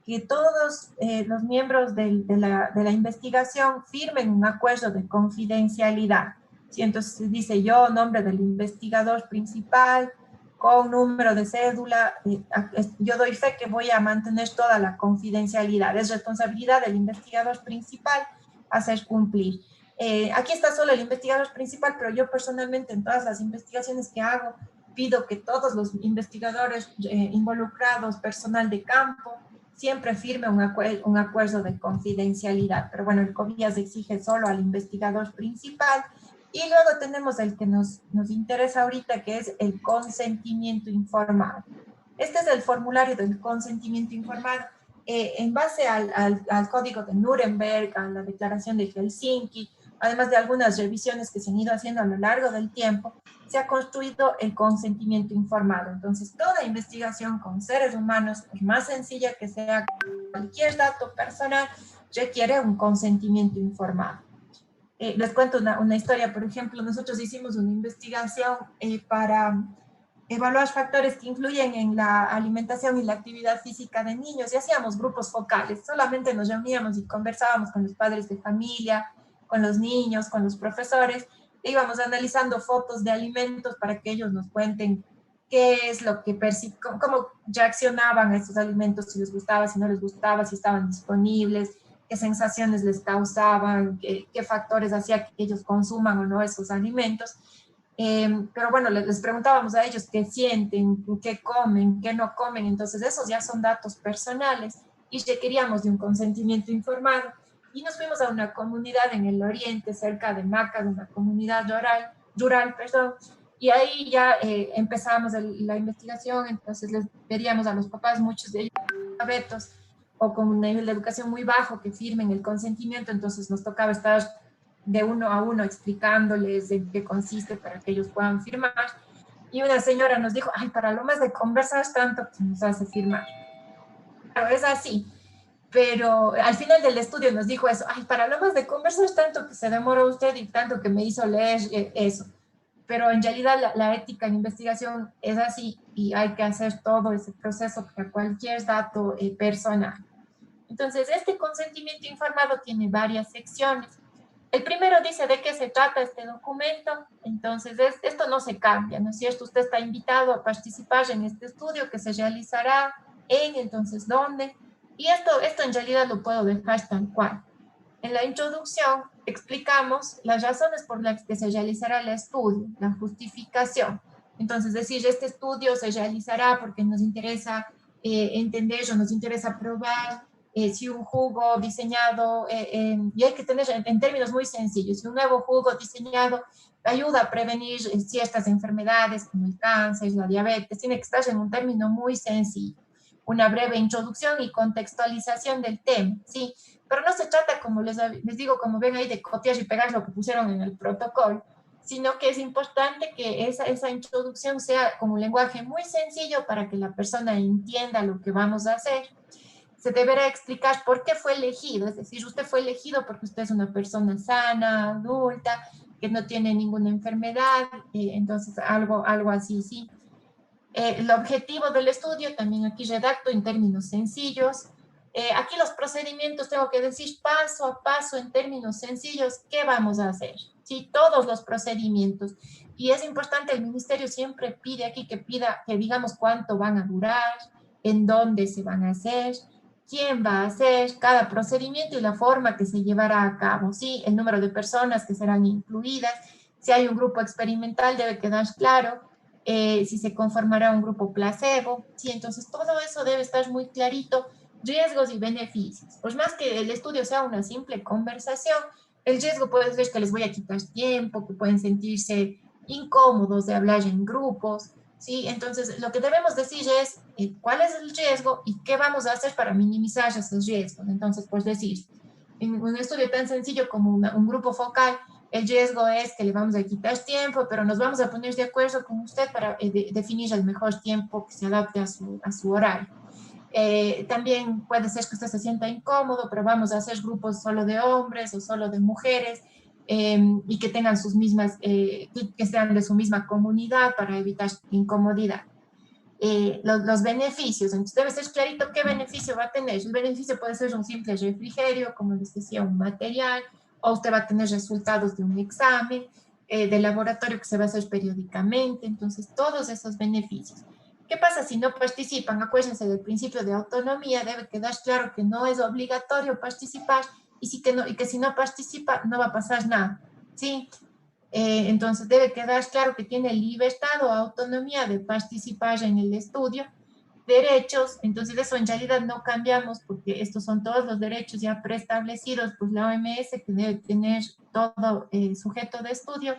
que todos los miembros de la investigación firmen un acuerdo de confidencialidad. ¿Sí? Entonces, dice yo, nombre del investigador principal, con número de cédula, yo doy fe que voy a mantener toda la confidencialidad. Es responsabilidad del investigador principal hacer cumplir. Aquí está solo el investigador principal, pero yo personalmente en todas las investigaciones que hago pido que todos los investigadores involucrados, personal de campo, siempre firme un acuerdo de confidencialidad. Pero bueno, el COBIAS exige solo al investigador principal. Y luego tenemos el que nos interesa ahorita, que es el consentimiento informado. Este es el formulario del consentimiento informado. En base al código de Nuremberg, a la declaración de Helsinki, además de algunas revisiones que se han ido haciendo a lo largo del tiempo, se ha construido el consentimiento informado. Entonces, toda investigación con seres humanos, por más sencilla que sea, cualquier dato personal, requiere un consentimiento informado. Les cuento una historia. Por ejemplo, nosotros hicimos una investigación para evaluar factores que influyen en la alimentación y la actividad física de niños, y hacíamos grupos focales. Solamente nos reuníamos y conversábamos con los padres de familia, con los niños, con los profesores, e íbamos analizando fotos de alimentos para que ellos nos cuenten qué es lo que cómo reaccionaban a estos alimentos, si les gustaba, si no les gustaba, si estaban disponibles, qué sensaciones les causaban, qué factores hacía que ellos consuman o no esos alimentos. Pero bueno, les preguntábamos a ellos qué sienten, qué comen, qué no comen. Entonces esos ya son datos personales y requeríamos de un consentimiento informado. Y nos fuimos a una comunidad en el oriente, cerca de Maca, de una comunidad rural, y ahí ya empezamos la investigación. Entonces les pedíamos a los papás, muchos de ellos analfabetos o con un nivel de educación muy bajo, que firmen el consentimiento. Entonces nos tocaba estar de uno a uno explicándoles en qué consiste para que ellos puedan firmar. Y una señora nos dijo, ay, para lo más de conversar tanto que nos hace firmar. Claro, es así. Pero al final del estudio nos dijo eso, ay, para lo más de conversar tanto que se demoró usted y tanto que me hizo leer eso. Pero en realidad la ética en investigación es así y hay que hacer todo ese proceso para cualquier dato personal. Entonces, este consentimiento informado tiene varias secciones. El primero dice de qué se trata este documento. Entonces, esto no se cambia, ¿no es cierto? Usted está invitado a participar en este estudio que se realizará entonces, ¿dónde? Y esto en realidad lo puedo dejar tal cual. En la introducción explicamos las razones por las que se realizará el estudio, la justificación. Entonces, decir, este estudio se realizará porque nos interesa entender o nos interesa probar si un jugo diseñado, y hay que tener en términos muy sencillos, si un nuevo jugo diseñado ayuda a prevenir ciertas enfermedades como el cáncer, la diabetes, tiene que estar en un término muy sencillo. Una breve introducción y contextualización del tema, ¿sí? Pero no se trata, como les digo, como ven ahí, de copiar y pegar lo que pusieron en el protocolo, sino que es importante que esa introducción sea como un lenguaje muy sencillo para que la persona entienda lo que vamos a hacer. Se deberá explicar por qué fue elegido, es decir, usted fue elegido porque usted es una persona sana, adulta, que no tiene ninguna enfermedad, entonces algo así, ¿sí? El objetivo del estudio, también aquí redacto en términos sencillos. Aquí los procedimientos, tengo que decir paso a paso en términos sencillos, ¿qué vamos a hacer? Sí, todos los procedimientos. Y es importante, el ministerio siempre pide aquí que digamos cuánto van a durar, en dónde se van a hacer, quién va a hacer cada procedimiento y la forma que se llevará a cabo, ¿sí? El número de personas que serán incluidas, si hay un grupo experimental debe quedar claro, si se conformará un grupo placebo, ¿sí? Entonces todo eso debe estar muy clarito, riesgos y beneficios. Pues más que el estudio sea una simple conversación, el riesgo puede ser que les voy a quitar tiempo, que pueden sentirse incómodos de hablar en grupos, ¿sí? Entonces lo que debemos decir es cuál es el riesgo y qué vamos a hacer para minimizar esos riesgos. Entonces, pues decir, en un estudio tan sencillo como un grupo focal, el riesgo es que le vamos a quitar tiempo, pero nos vamos a poner de acuerdo con usted para definir el mejor tiempo que se adapte a su horario. También puede ser que usted se sienta incómodo, pero vamos a hacer grupos solo de hombres o solo de mujeres. y que tengan sus mismas, que sean de su misma comunidad para evitar incomodidad. Los beneficios, entonces debe ser clarito qué beneficio va a tener. El beneficio puede ser un simple refrigerio, como les decía, un material, o usted va a tener resultados de un examen, de laboratorio que se va a hacer periódicamente, entonces todos esos beneficios. ¿Qué pasa si no participan? Acuérdense del principio de autonomía, debe quedar claro que no es obligatorio participar y que si no participa no va a pasar nada, ¿sí? Entonces debe quedar claro que tiene libertad o autonomía de participar en el estudio. Derechos, entonces eso en realidad no cambiamos porque estos son todos los derechos ya preestablecidos por la OMS que debe tener todo sujeto de estudio.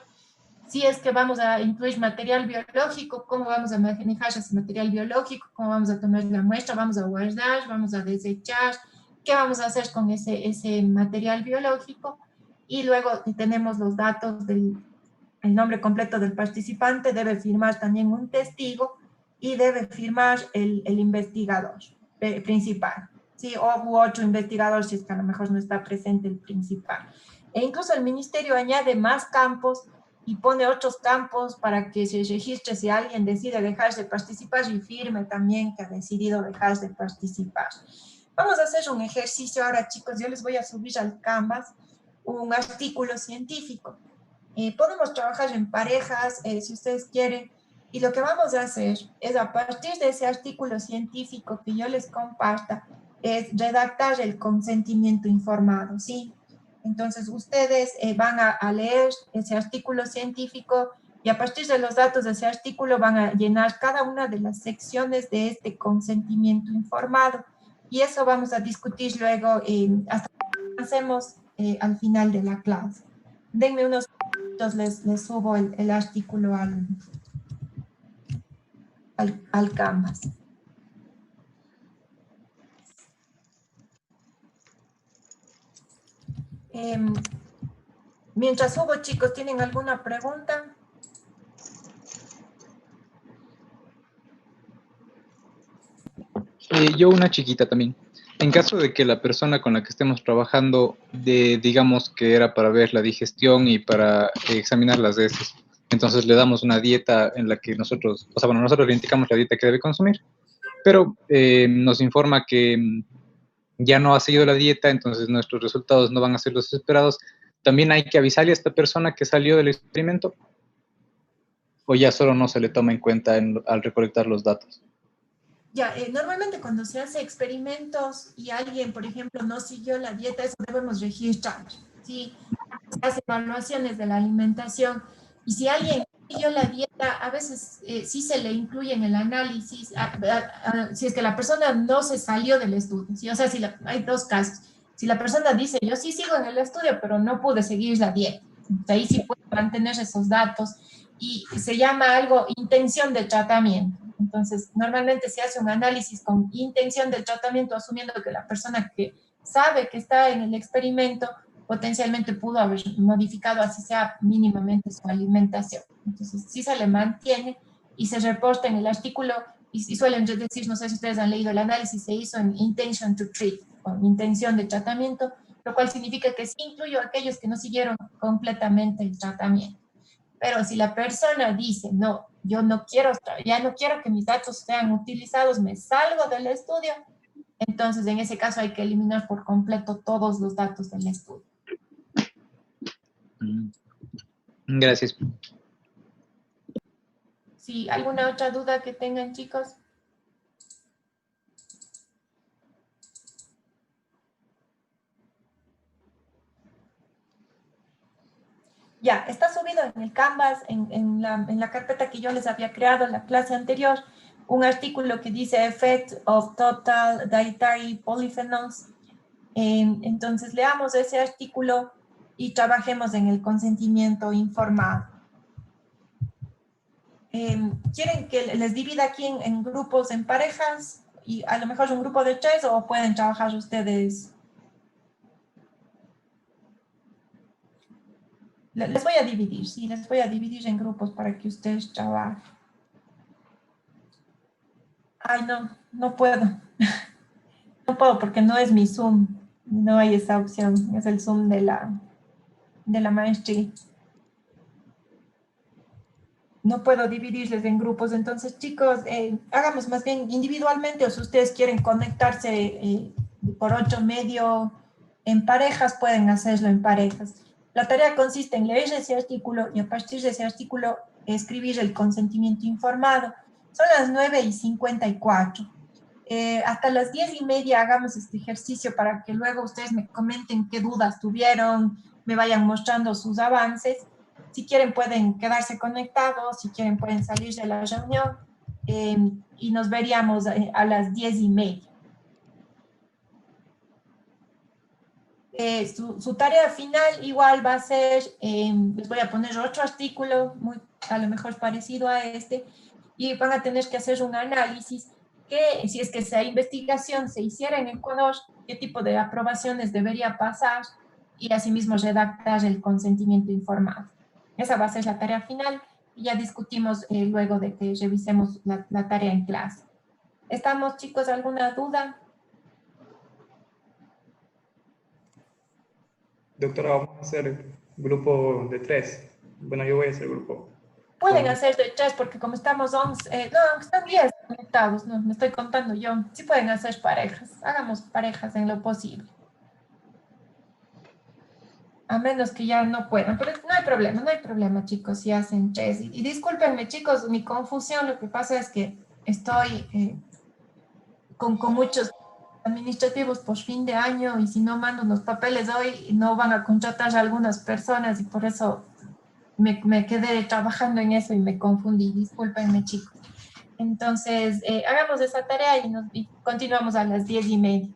Si es que vamos a incluir material biológico, ¿cómo vamos a manejar ese material biológico? ¿Cómo vamos a tomar la muestra? ¿Vamos a guardar? ¿Vamos a desechar? ¿Qué vamos a hacer con ese material biológico? Y luego tenemos los datos el nombre completo del participante, debe firmar también un testigo y debe firmar el investigador principal, ¿sí? U otro investigador si es que a lo mejor no está presente el principal. E incluso el ministerio añade más campos y pone otros campos para que se registre si alguien decide dejar de participar y firme también que ha decidido dejar de participar. Vamos a hacer un ejercicio ahora, chicos. Yo les voy a subir al Canvas un artículo científico. Podemos trabajar en parejas, si ustedes quieren, y lo que vamos a hacer es a partir de ese artículo científico que yo les comparta, es redactar el consentimiento informado, ¿sí? Entonces ustedes van a leer ese artículo científico y a partir de los datos de ese artículo van a llenar cada una de las secciones de este consentimiento informado. Y eso vamos a discutir luego hasta que hacemos al final de la clase. Denme unos minutos, les subo el artículo al Canvas. Mientras subo, chicos, ¿tienen alguna pregunta? Yo una chiquita también. En caso de que la persona con la que estemos trabajando, digamos que era para ver la digestión y para examinar las heces, entonces le damos una dieta en la que nosotros, o sea, bueno, nosotros le indicamos la dieta que debe consumir, pero nos informa que ya no ha seguido la dieta, entonces nuestros resultados no van a ser los esperados. ¿También hay que avisarle a esta persona que salió del experimento? ¿O ya solo no se le toma en cuenta al recolectar los datos? Ya, normalmente cuando se hace experimentos y alguien, por ejemplo, no siguió la dieta, eso debemos registrar, ¿sí? Se hacen evaluaciones de la alimentación y si alguien siguió la dieta, a veces sí se le incluye en el análisis, si es que la persona no se salió del estudio, ¿sí? O sea, hay dos casos. Si la persona dice, yo sí sigo en el estudio, pero no pude seguir la dieta, ahí sí puede mantener esos datos y se llama algo intención de tratamiento. Entonces, normalmente se hace un análisis con intención del tratamiento, asumiendo que la persona que sabe que está en el experimento potencialmente pudo haber modificado, así sea mínimamente, su alimentación. Entonces, sí se le mantiene y se reporta en el artículo y suelen decir, no sé si ustedes han leído, el análisis se hizo en intention to treat, con intención de tratamiento, lo cual significa que sí incluyó a aquellos que no siguieron completamente el tratamiento. Pero si la persona dice, no, yo no quiero, ya no quiero que mis datos sean utilizados, me salgo del estudio, entonces en ese caso hay que eliminar por completo todos los datos del estudio. Gracias. ¿Sí? ¿Alguna otra duda que tengan, chicos? Ya, está subido en el Canvas, en la carpeta que yo les había creado en la clase anterior, un artículo que dice Effect of Total Dietary Polyphenols. Entonces, leamos ese artículo y trabajemos en el consentimiento informado. ¿Quieren que les divida aquí en grupos, en parejas? Y a lo mejor un grupo de 3 o pueden trabajar ustedes. Les voy a dividir, sí, les voy a dividir en grupos para que ustedes trabajen. Ay, no puedo. No puedo porque no es mi Zoom. No hay esa opción. Es el Zoom de de la maestría. No puedo dividirles en grupos, entonces chicos, hagamos más bien individualmente, o si ustedes quieren conectarse por otro medio en parejas, pueden hacerlo en parejas. La tarea consiste en leer ese artículo y a partir de ese artículo escribir el consentimiento informado. Son las 9:54. Hasta las 10:30 hagamos este ejercicio para que luego ustedes me comenten qué dudas tuvieron, me vayan mostrando sus avances. Si quieren pueden quedarse conectados, si quieren pueden salir de la reunión y nos veríamos a las 10:30. Su tarea final igual va a ser, les voy a poner otro artículo, a lo mejor parecido a este, y van a tener que hacer un análisis que si es que esa investigación se hiciera en Ecuador, qué tipo de aprobaciones debería pasar y asimismo redactar el consentimiento informado. Esa va a ser la tarea final y ya discutimos luego de que revisemos la tarea en clase. ¿Estamos, chicos? ¿Alguna duda? Doctora, vamos a hacer grupo de 3. Bueno, yo voy a hacer grupo. Pueden hacer de 3 porque como estamos 11, no, están 10 conectados, no, me estoy contando yo. Sí pueden hacer parejas, hagamos parejas en lo posible. A menos que ya no puedan, pero no hay problema, chicos, si hacen 3. Y discúlpenme, chicos, mi confusión, lo que pasa es que estoy con muchos administrativos por fin de año y si no mando los papeles hoy, no van a contratar a algunas personas y por eso me quedé trabajando en eso y me confundí. Discúlpenme, chicos. Entonces, hagamos esa tarea y continuamos a las 10:30.